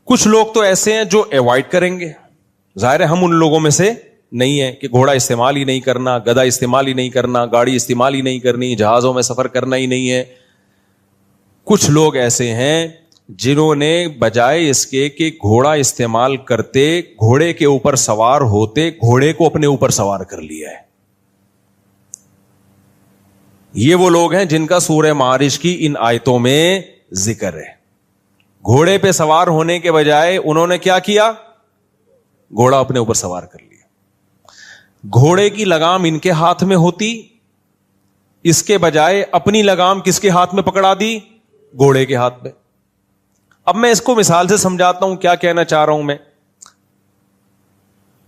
کچھ لوگ تو ایسے ہیں جو ایوائڈ کریں گے, ظاہر ہے ہم ان لوگوں میں سے نہیں ہے کہ گھوڑا استعمال ہی نہیں کرنا, گدھا استعمال ہی نہیں کرنا, گاڑی استعمال ہی نہیں کرنی, جہازوں میں سفر کرنا ہی نہیں ہے. کچھ لوگ ایسے ہیں جنہوں نے بجائے اس کے کہ گھوڑا استعمال کرتے, گھوڑے کے اوپر سوار ہوتے, گھوڑے کو اپنے اوپر سوار کر لیا ہے. یہ وہ لوگ ہیں جن کا سورہ معارج کی ان آیتوں میں ذکر ہے. گھوڑے پہ سوار ہونے کے بجائے انہوں نے کیا کیا؟ گھوڑا اپنے اوپر سوار کر لیا. گھوڑے کی لگام ان کے ہاتھ میں ہوتی, اس کے بجائے اپنی لگام کس کے ہاتھ میں پکڑا دی؟ گھوڑے کے ہاتھ میں. اب میں اس کو مثال سے سمجھاتا ہوں کیا کہنا چاہ رہا ہوں میں.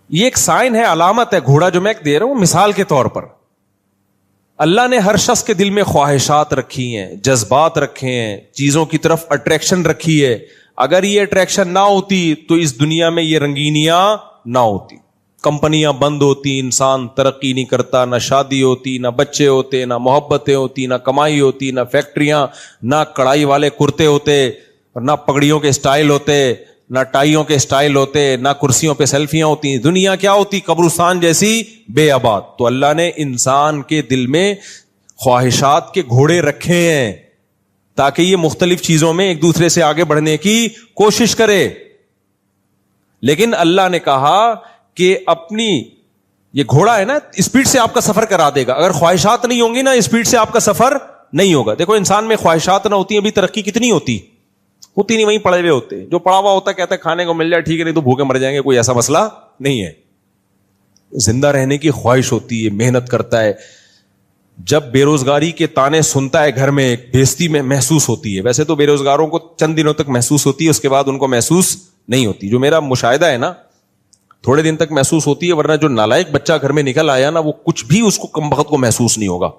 یہ ایک سائن ہے, علامت ہے. گھوڑا جو میں دے رہا ہوں مثال کے طور پر, اللہ نے ہر شخص کے دل میں خواہشات رکھی ہیں, جذبات رکھے ہیں, چیزوں کی طرف اٹریکشن رکھی ہے. اگر یہ اٹریکشن نہ ہوتی تو اس دنیا میں یہ رنگینیاں نہ ہوتی, کمپنیاں بند ہوتی, انسان ترقی نہیں کرتا, نہ شادی ہوتی, نہ بچے ہوتے, نہ محبتیں ہوتی, نہ کمائی ہوتی, نہ فیکٹریاں, نہ کڑھائی والے کرتے ہوتے, نہ پگڑیوں کے سٹائل ہوتے, نہ ٹائیوں کے سٹائل ہوتے, نہ کرسیوں پہ سیلفیاں ہوتی. دنیا کیا ہوتی؟ قبرستان جیسی بے آباد. تو اللہ نے انسان کے دل میں خواہشات کے گھوڑے رکھے ہیں تاکہ یہ مختلف چیزوں میں ایک دوسرے سے آگے بڑھنے کی کوشش کرے. لیکن اللہ نے کہا کہ اپنی یہ گھوڑا ہے نا, اسپیڈ سے آپ کا سفر کرا دے گا. اگر خواہشات نہیں ہوں گی نا, اسپیڈ سے آپ کا سفر نہیں ہوگا. دیکھو انسان میں خواہشات نہ ہوتی ہیں, ابھی ترقی کتنی ہوتی نہیں, وہیں پڑے ہوئے ہوتے. جو پڑا ہوا ہوتا کہتا ہے کھانے کو مل جائے ٹھیک ہے, نہیں تو بھوکے مر جائیں گے, کوئی ایسا مسئلہ نہیں ہے. زندہ رہنے کی خواہش ہوتی ہے, محنت کرتا ہے. جب بے روزگاری کے تانے سنتا ہے گھر میں, بےزتی میں محسوس ہوتی ہے. ویسے تو بے روزگاروں کو چند دنوں تک محسوس ہوتی ہے, اس کے بعد ان کو محسوس نہیں ہوتی. جو میرا مشاہدہ ہے نا, تھوڑے دن تک محسوس ہوتی ہے, ورنہ جو نالائق بچہ گھر میں نکل آیا نا, وہ کچھ بھی اس کو کم وقت کو محسوس نہیں ہوگا.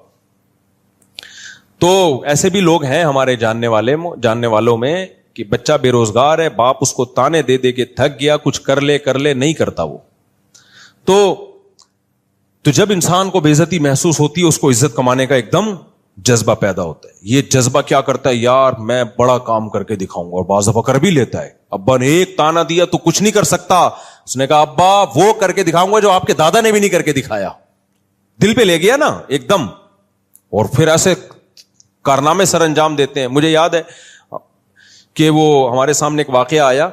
تو ایسے بھی لوگ ہیں ہمارے جاننے والوں میں کہ بچہ بے روزگار ہے, باپ اس کو تانے دے دے کے تھک گیا, کچھ کر لے نہیں کرتا وہ. تو جب انسان کو بے عزتی محسوس ہوتی ہے, اس کو عزت کمانے کا ایک دم جذبہ پیدا ہوتا ہے. یہ جذبہ کیا کرتا ہے, یار میں بڑا کام کر کے دکھاؤں گا, اور بعض دفعہ کر بھی لیتا ہے. ابا نے ایک تانا دیا تو کچھ نہیں کر سکتا, اس نے کہا ابا وہ کر کے دکھاؤں گا جو آپ کے دادا نے بھی نہیں کر کے دکھایا. دل پہ لے گیا نا ایک دم, اور پھر ایسے کارنامے سر انجام دیتے ہیں. مجھے یاد ہے کہ وہ ہمارے سامنے ایک واقعہ آیا.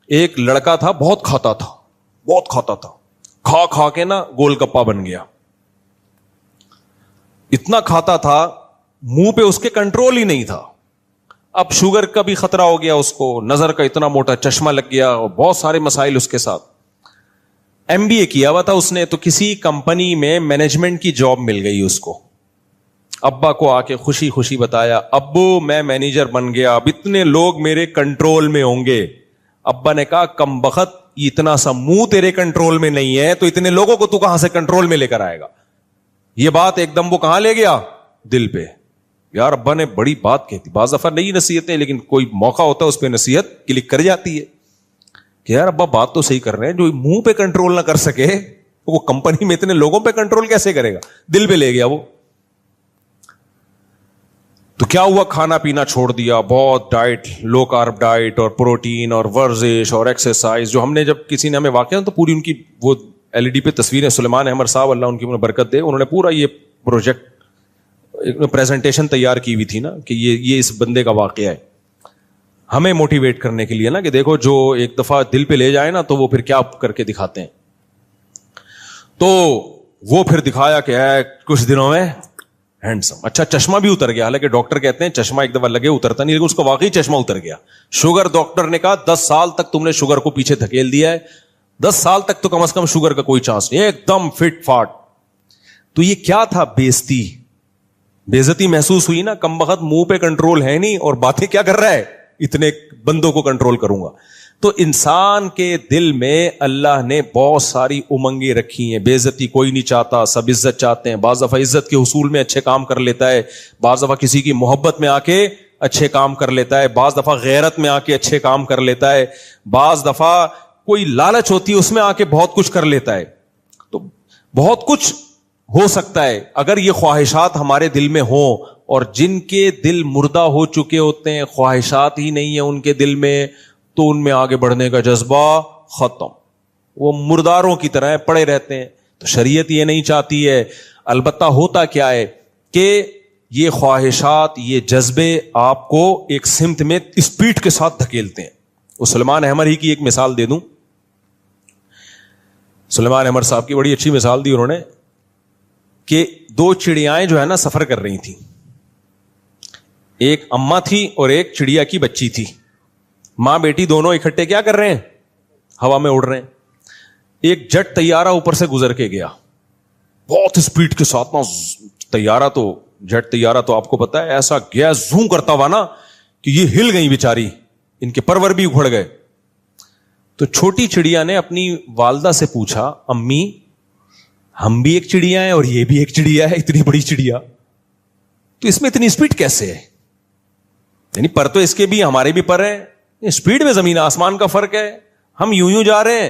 ایک لڑکا تھا, بہت کھاتا تھا, کھا کے نا گول گپا بن گیا. اتنا کھاتا تھا, منہ پہ اس کے کنٹرول ہی نہیں تھا. اب شوگر کا بھی خطرہ ہو گیا اس کو, نظر کا اتنا موٹا چشمہ لگ گیا, اور بہت سارے مسائل اس کے ساتھ. MBA کیا ہوا تھا اس نے, تو کسی کمپنی میں مینجمنٹ کی جاب مل گئی اس کو. ابا کو آ کے خوشی خوشی بتایا, ابو میں مینیجر بن گیا, اب اتنے لوگ میرے کنٹرول میں ہوں گے. ابا نے کہا کم بخت, اتنا سا منہ تیرے کنٹرول میں نہیں ہے تو اتنے لوگوں کو تو کہاں سے کنٹرول میں لے کر آئے گا. یہ بات ایک دم وہ کہاں لے گیا, دل پہ. یار ابا نے بڑی بات کہتی. بعض دفعہ نہیں نصیحتیں, لیکن کوئی موقع ہوتا ہے اس پہ نصیحت کلک کر جاتی ہے کہ یار ابا بات تو صحیح کر رہے ہیں. جو منہ پہ کنٹرول نہ کر سکے وہ کمپنی میں اتنے لوگوں پہ کنٹرول کیسے کرے گا. دل پہ لے گیا وہ. تو کیا ہوا, کھانا پینا چھوڑ دیا, بہت ڈائٹ, لو کارب ڈائٹ, اور پروٹین اور ورزش اور ایکسرسائز. جو ہم نے جب کسی نے ہمیں واقعہ تو پوری ان کی وہ LED پہ تصویریں, سلیمان احمد صاحب اللہ ان کی برکت دے, انہوں نے پورا یہ پروجیکٹ پریزنٹیشن تیار کی ہوئی تھی نا کہ یہ اس بندے کا واقعہ ہے, ہمیں موٹیویٹ کرنے کے لیے نا, کہ دیکھو جو ایک دفعہ دل پہ لے جائے نا تو وہ پھر کیا کر کے دکھاتے ہیں. تو وہ پھر دکھایا کہ ہے کچھ دنوں میں ہینڈسم. اچھا چشمہ بھی اتر گیا, حالانکہ ڈاکٹر کہتے ہیں چشمہ ایک دفعہ لگے اترتا نہیں, لیکن اس کو واقعی چشمہ اتر گیا. شوگر, ڈاکٹر نے کہا 10 سال تک تم نے شوگر کو پیچھے دھکیل دیا ہے, 10 سال تک تو کم از کم شوگر کا کوئی چانس نہیں, ایک دم فٹ فاٹ. تو یہ کیا تھا, بےعزتی محسوس ہوئی نا, کم بخت منہ پہ کنٹرول ہے نہیں اور باتیں کیا کر رہا ہے, اتنے بندوں کو کنٹرول کروں گا. تو انسان کے دل میں اللہ نے بہت ساری امنگیں رکھی ہیں. بے عزتی کوئی نہیں چاہتا, سب عزت چاہتے ہیں. بعض دفعہ عزت کے حصول میں اچھے کام کر لیتا ہے, بعض دفعہ کسی کی محبت میں آ کے اچھے کام کر لیتا ہے, بعض دفعہ غیرت میں آ کے اچھے کام کر لیتا ہے, بعض دفعہ کوئی لالچ ہوتی ہے اس میں آ کے بہت کچھ کر لیتا ہے. تو بہت کچھ ہو سکتا ہے اگر یہ خواہشات ہمارے دل میں ہوں, اور جن کے دل مردہ ہو چکے ہوتے ہیں, خواہشات ہی نہیں ہے ان کے دل میں, تو ان میں آگے بڑھنے کا جذبہ ختم. وہ مرداروں کی طرح پڑے رہتے ہیں. تو شریعت یہ نہیں چاہتی ہے. البتہ ہوتا کیا ہے کہ یہ خواہشات, یہ جذبے آپ کو ایک سمت میں اسپیڈ کے ساتھ دھکیلتے ہیں. وہ سلیمان احمد ہی کی ایک مثال دے دوں. سلیمان احمد صاحب کی بڑی اچھی مثال دی انہوں نے کہ دو چڑیائیں جو ہے نا سفر کر رہی تھیں. ایک اماں تھی اور ایک چڑیا کی بچی تھی. ماں بیٹی دونوں اکٹھے کیا کر رہے ہیں, ہوا میں اڑ رہے ہیں. ایک جٹ طیارہ اوپر سے گزر کے گیا بہت اسپیڈ کے ساتھ نا. طیارہ تو جٹ طیارہ تو آپ کو پتا ہے ایسا گیا زوم کرتا ہوا نا کہ یہ ہل گئی بیچاری, ان کے پرور بھی اکھڑ گئے. تو چھوٹی چڑیا نے اپنی والدہ سے پوچھا, امی ہم بھی ایک چڑیا ہیں اور یہ بھی ایک چڑیا ہے, اتنی بڑی چڑیا, تو اس میں اتنی اسپیڈ کیسے ہے؟ یعنی پر تو اس کے بھی ہمارے بھی پر ہیں, اسپیڈ میں زمین آسمان کا فرق ہے. ہم یوں جا رہے ہیں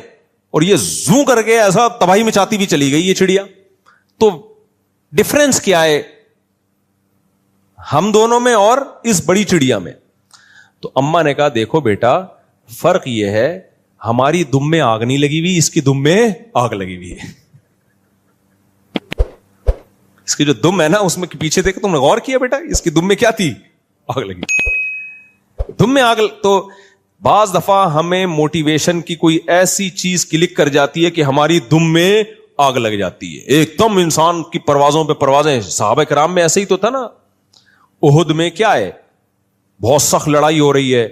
اور یہ زوں کر کے ایسا تباہی مچاتی بھی چلی گئی یہ چڑیا. تو ڈفرنس کیا ہے ہم دونوں میں اور اس بڑی چڑیا میں؟ تو اماں نے کہا دیکھو بیٹا, فرق یہ ہے ہماری دم میں آگ نہیں لگی ہوئی, اس کی دم میں آگ لگی ہوئی ہے. اس کی جو دم ہے نا اس میں پیچھے دیکھ, تم نے غور کیا بیٹا اس کی دم میں کیا تھی؟ آگ لگی. دم میں آگ. تو بعض دفعہ ہمیں موٹیویشن کی کوئی ایسی چیز کلک کر جاتی ہے کہ ہماری دم میں آگ لگ جاتی ہے, ایک دم انسان کی پروازوں پہ پروازیں. صحابہ کرام میں ایسے ہی تو تھا نا. احد میں کیا ہے, بہت سخت لڑائی ہو رہی ہے,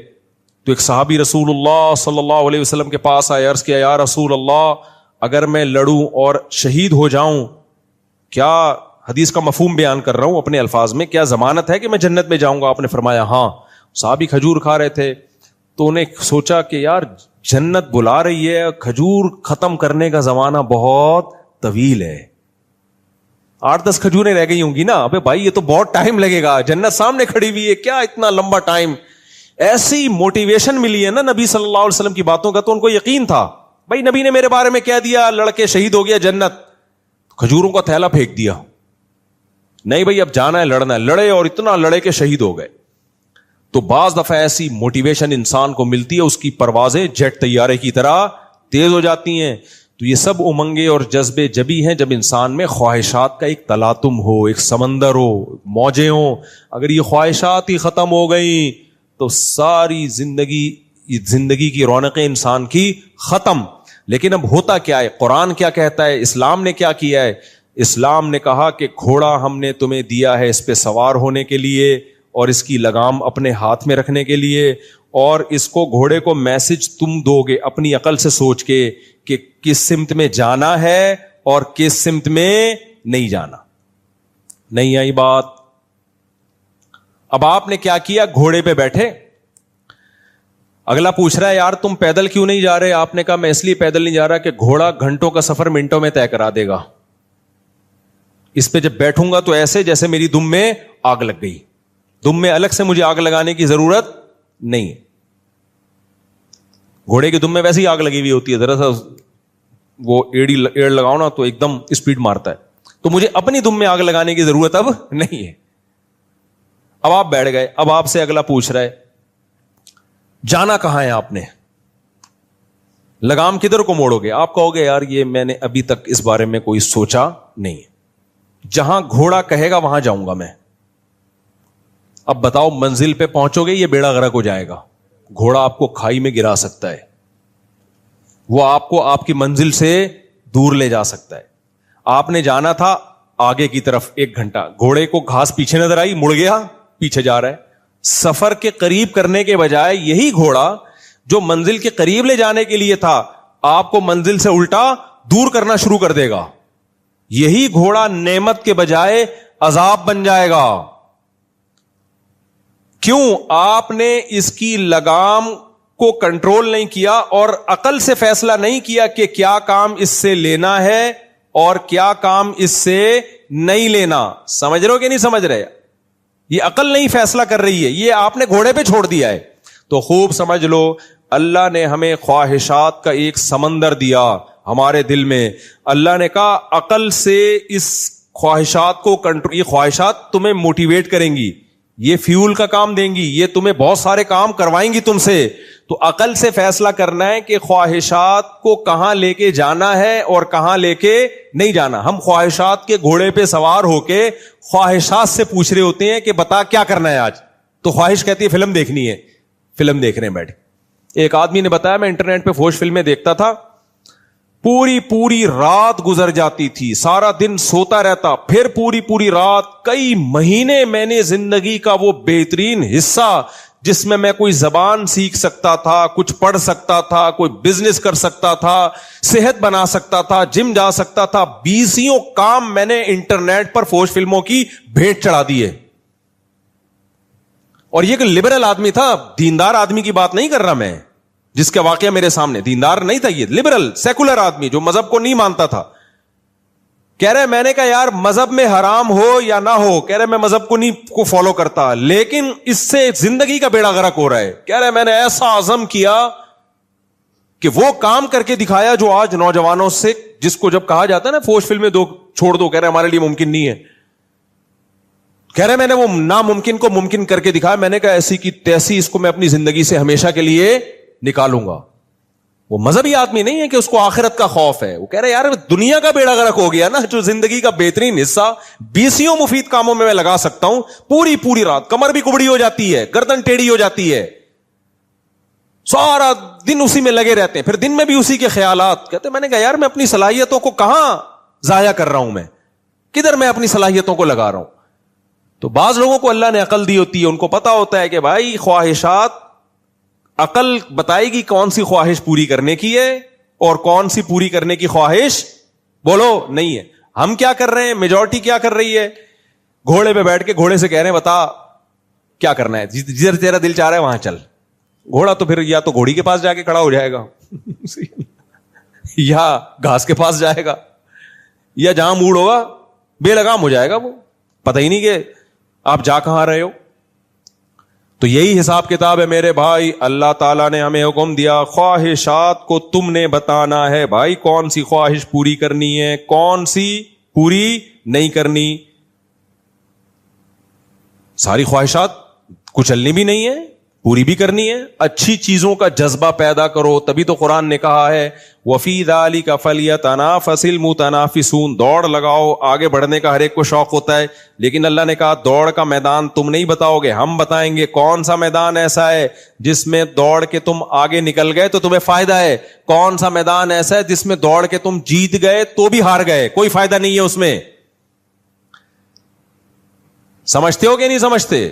تو ایک صحابی رسول اللہ صلی اللہ علیہ وسلم کے پاس آئے, عرض کیا یا رسول اللہ اگر میں لڑوں اور شہید ہو جاؤں, کیا, حدیث کا مفہوم بیان کر رہا ہوں اپنے الفاظ میں, کیا ضمانت ہے کہ میں جنت میں جاؤں گا؟ آپ نے فرمایا ہاں. صحابی کھجور کھا رہے تھے تو انہیں سوچا کہ یار جنت بلا رہی ہے, کھجور ختم کرنے کا زمانہ بہت طویل ہے, 8-10 کھجوریں رہ گئی ہوں گی نا. ابے بھائی یہ تو بہت ٹائم لگے گا, جنت سامنے کھڑی ہوئی ہے, کیا اتنا لمبا ٹائم. ایسی موٹیویشن ملی ہے نا نبی صلی اللہ علیہ وسلم کی باتوں کا, تو ان کو یقین تھا بھائی نبی نے میرے بارے میں کہہ دیا لڑکے شہید ہو گیا جنت. کھجوروں کا تھیلا پھینک دیا, نہیں بھائی اب جانا ہے لڑنا ہے. لڑے اور اتنا لڑے کہ شہید ہو گئے. تو بعض دفعہ ایسی موٹیویشن انسان کو ملتی ہے, اس کی پروازیں جیٹ طیارے کی طرح تیز ہو جاتی ہیں. تو یہ سب امنگیں اور جذبے جبھی ہیں جب انسان میں خواہشات کا ایک تلاطم ہو, ایک سمندر ہو, موجیں ہوں. اگر یہ خواہشات ہی ختم ہو گئی تو ساری زندگی کی رونقیں انسان کی ختم. لیکن اب ہوتا کیا ہے, قرآن کیا کہتا ہے, اسلام نے کیا کیا ہے؟ اسلام نے کہا کہ گھوڑا ہم نے تمہیں دیا ہے اس پہ سوار ہونے کے لیے اور اس کی لگام اپنے ہاتھ میں رکھنے کے لیے, اور اس کو گھوڑے کو میسج تم دو گے اپنی عقل سے سوچ کے کہ کس سمت میں جانا ہے اور کس سمت میں نہیں جانا. نہیں آئی بات؟ اب آپ نے کیا کیا, گھوڑے پہ بیٹھے, اگلا پوچھ رہا ہے یار تم پیدل کیوں نہیں جا رہے؟ آپ نے کہا میں اس لیے پیدل نہیں جا رہا کہ گھوڑا گھنٹوں کا سفر منٹوں میں طے کرا دے گا, اس پہ جب بیٹھوں گا تو ایسے جیسے میری دم میں آگ لگ گئی. دم میں الگ سے مجھے آگ لگانے کی ضرورت نہیں ہے. گھوڑے کی دم میں ویسے ہی آگ لگی ہوئی ہوتی ہے, ذرا سا وہ ایڑ لگاؤ نا تو ایک دم اسپیڈ مارتا ہے. تو مجھے اپنی دم میں آگ لگانے کی ضرورت اب نہیں ہے. اب آپ بیٹھ گئے, اب آپ سے اگلا پوچھ رہا ہے جانا کہاں ہے آپ نے, لگام کدھر کو موڑو گے؟ آپ کہو گے یار یہ میں نے ابھی تک اس بارے میں کوئی سوچا نہیں ہے, جہاں گھوڑا کہے گا وہاں جاؤں گا میں. اب بتاؤ منزل پہ پہنچو گے یہ بیڑا غرق ہو جائے گا. گھوڑا آپ کو کھائی میں گرا سکتا ہے, وہ آپ کو آپ کی منزل سے دور لے جا سکتا ہے. آپ نے جانا تھا آگے کی طرف 1 گھنٹہ, گھوڑے کو گھاس پیچھے نظر آئی, مڑ گیا, پیچھے جا رہا ہے. سفر کے قریب کرنے کے بجائے یہی گھوڑا جو منزل کے قریب لے جانے کے لیے تھا آپ کو منزل سے الٹا دور کرنا شروع کر دے گا. یہی گھوڑا نعمت کے بجائے عذاب بن جائے گا. کیوں؟ آپ نے اس کی لگام کو کنٹرول نہیں کیا اور عقل سے فیصلہ نہیں کیا کہ کیا کام اس سے لینا ہے اور کیا کام اس سے نہیں لینا. سمجھ رہے ہو کہ نہیں سمجھ رہے؟ یہ عقل نہیں فیصلہ کر رہی ہے, یہ آپ نے گھوڑے پہ چھوڑ دیا ہے. تو خوب سمجھ لو, اللہ نے ہمیں خواہشات کا ایک سمندر دیا ہمارے دل میں. اللہ نے کہا عقل سے اس خواہشات کو کنٹرول, یہ خواہشات تمہیں موٹیویٹ کریں گی, یہ فیول کا کام دیں گی, یہ تمہیں بہت سارے کام کروائیں گی تم سے. تو عقل سے فیصلہ کرنا ہے کہ خواہشات کو کہاں لے کے جانا ہے اور کہاں لے کے نہیں جانا. ہم خواہشات کے گھوڑے پہ سوار ہو کے خواہشات سے پوچھ رہے ہوتے ہیں کہ بتا کیا کرنا ہے آج. تو خواہش کہتی ہے فلم دیکھنی ہے, فلم دیکھ رہے ہیں بیٹھ. ایک آدمی نے بتایا میں انٹرنیٹ پہ فوش فلمیں دیکھتا تھا, پوری رات گزر جاتی تھی, سارا دن سوتا رہتا, پھر پوری رات, کئی مہینے میں نے زندگی کا وہ بہترین حصہ جس میں میں کوئی زبان سیکھ سکتا تھا, کچھ پڑھ سکتا تھا, کوئی بزنس کر سکتا تھا, صحت بنا سکتا تھا, جم جا سکتا تھا, 20 کام میں نے انٹرنیٹ پر فوش فلموں کی بھیٹ چڑھا دیے. اور یہ کہ لبرل آدمی تھا, دیندار آدمی کی بات نہیں کر رہا میں, جس کا واقعہ میرے سامنے دیندار نہیں تھا, یہ لبرل سیکولر آدمی جو مذہب کو نہیں مانتا تھا. کہہ رہے میں نے کہا یار مذہب میں حرام ہو یا نہ ہو, کہہ رہے میں مذہب کو نہیں کو فالو کرتا, لیکن اس سے زندگی کا بیڑا غرق ہو رہا ہے. کہہ رہے میں نے ایسا عزم کیا کہ وہ کام کر کے دکھایا جو آج نوجوانوں سے, جس کو جب کہا جاتا ہے نا فوش فلمیں دو چھوڑ دو, کہہ رہے ہمارے لیے ممکن نہیں ہے. کہہ رہے میں نے وہ ناممکن کو ممکن کر کے دکھایا. میں نے کہا ایسی کی تیسی اس کو میں اپنی زندگی سے ہمیشہ کے لیے نکالوں گا. وہ مذہبی آدمی نہیں ہے کہ اس کو آخرت کا خوف ہے, وہ کہہ رہے یار دنیا کا بیڑا غرق ہو گیا نا, جو زندگی کا بہترین حصہ 20 مفید کاموں میں لگا سکتا ہوں, پوری رات کمر بھی کبڑی ہو جاتی ہے, گردن ٹیڑھی ہو جاتی ہے, سارا دن اسی میں لگے رہتے ہیں, پھر دن میں بھی اسی کے خیالات. کہتے میں نے کہا یار میں اپنی صلاحیتوں کو کہاں ضائع کر رہا ہوں, میں کدھر میں اپنی صلاحیتوں کو لگا رہا ہوں. تو بعض لوگوں کو اللہ نے عقل دی ہوتی ہے, ان کو پتا ہوتا ہے کہ بھائی خواہشات, عقل بتائے گی کون سی خواہش پوری کرنے کی ہے اور کون سی پوری کرنے کی خواہش بولو نہیں ہے. ہم کیا کر رہے ہیں, میجورٹی کیا کر رہی ہے, گھوڑے پہ بیٹھ کے گھوڑے سے کہہ رہے ہیں بتا کیا کرنا ہے, جدھر تیرا دل چاہ رہا ہے وہاں چل. گھوڑا تو پھر یا تو گھوڑی کے پاس جا کے کھڑا ہو جائے گا یا گھاس کے پاس جائے گا, یا جہاں موڑ ہوگا بے لگام ہو جائے گا, وہ پتہ ہی نہیں کہ آپ جا کہاں رہے ہو. تو یہی حساب کتاب ہے میرے بھائی. اللہ تعالیٰ نے ہمیں حکم دیا خواہشات کو تم نے بتانا ہے بھائی, کون سی خواہش پوری کرنی ہے, کون سی پوری نہیں کرنی. ساری خواہشات کچلنی بھی نہیں ہے, پوری بھی کرنی ہے. اچھی چیزوں کا جذبہ پیدا کرو, تبھی تو قرآن نے کہا ہے وفی ذالک فلیتنافس المتنافسون, دوڑ لگاؤ, آگے بڑھنے کا ہر ایک کو شوق ہوتا ہے, لیکن اللہ نے کہا دوڑ کا میدان تم نہیں بتاؤ گے, ہم بتائیں گے. کون سا میدان ایسا ہے جس میں دوڑ کے تم آگے نکل گئے تو تمہیں فائدہ ہے, کون سا میدان ایسا ہے جس میں دوڑ کے تم جیت گئے تو بھی ہار گئے, کوئی فائدہ نہیں ہے اس میں. سمجھتے ہو کہ نہیں سمجھتے؟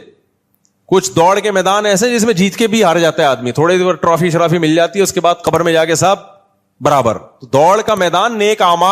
کچھ دوڑ کے میدان ایسے جس میں جیت کے بھی ہار جاتا ہے آدمی, تھوڑے دیر ٹرافی شرافی مل جاتی ہے, اس کے بعد قبر میں جا کے صاحب برابر. دوڑ کا میدان نیک اعمال